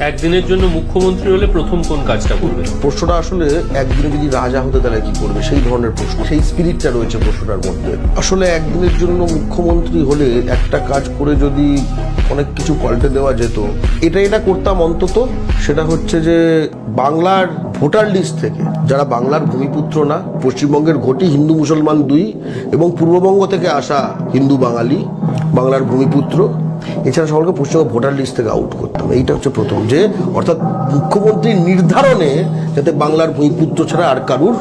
একদিনের জন্য মুখ্যমন্ত্রী হলে প্রথম কোন কাজটা করবে? প্রশ্নটা আসলে একদিনে যদি রাজা হতে তাহলে কি করবে সেই ধরনের প্রশ্ন, সেই স্পিরিটটা রয়েছে প্রশ্নটার মধ্যে। আসলে একদিনের জন্য মুখ্যমন্ত্রী হলে একটা কাজ করে যদি অনেক কিছু পাল্টে দেওয়া যেত, এটা করতাম অন্তত। সেটা হচ্ছে যে বাংলার ভোটার লিস্ট থেকে যারা বাংলার ভূমিপুত্র না, পশ্চিমবঙ্গের ঘটি হিন্দু মুসলমান দুই এবং পূর্ববঙ্গ থেকে আসা হিন্দু বাঙালি বাংলার ভূমিপুত্র, এছাড়া সকলকে পশ্চিমবঙ্গ ভোটার লিস্ট থেকে আউট করতাম। এইটা হচ্ছে প্রথম, যে অর্থাৎ মুখ্যমন্ত্রীর নির্ধারণে যাতে বাংলার ভূমিপুত্র ছাড়া আর কারুর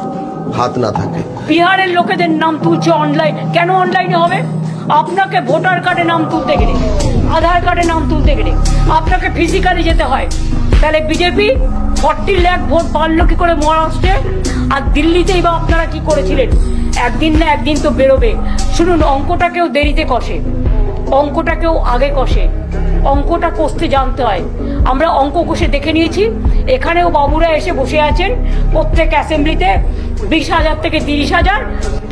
হাত না থাকে। বিহারের লোকেদের নাম তুলছে অনলাইন, কেন অনলাইনে হবে? আপনাকে ভোটার কার্ডে নাম তুলতে গেলে, আধার কার্ডে নাম তুলতে গেলে আপনাকে ফিজিক্যালি যেতে হয়। তাহলে বিজেপি 40 লাখ ভোট পারল কি করে মহারাষ্ট্রে? আর দিল্লিতেই বা আপনারা কি করেছিলেন? একদিন না একদিন তো বেরোবে। শুনুন, অঙ্কটাকেও দেরিতে কষে, অঙ্কটাকেও আগে কষে। অঙ্কটা কষতে জানতে হয়। আমরা অঙ্ক কষে দেখে নিয়েছি। এখানেও বাবুরা এসে বসে আছেন, প্রত্যেক অ্যাসেম্বলিতে 20,000 থেকে 30,000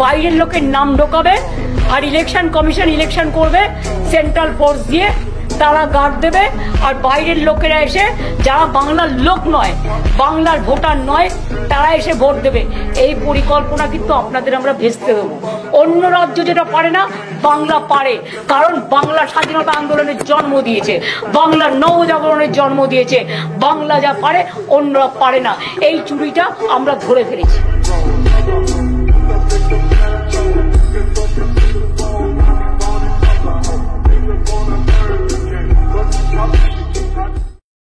বাইরের লোকের নাম ঢোকাবে। আর ইলেকশন কমিশন ইলেকশন করবে সেন্ট্রাল ফোর্স দিয়ে, তারা গার্ড দেবে। আর বাইরের লোকেরা এসে, যারা বাংলার লোক নয়, বাংলার ভোটার নয়, তারা এসে ভোট দেবে। এই পরিকল্পনা কিন্তু আপনাদের আমরা ভেস্তে দেবো। অন্য রাজ্য যেটা পারে না, বাংলা পারে। কারণ বাংলা স্বাধীনতা আন্দোলনের জন্ম দিয়েছে, বাংলার নবজাগরণের জন্ম দিয়েছে। বাংলা যা পারে অন্যরা পারে না। এই চুরিটা আমরা ধরে ফেলেছি।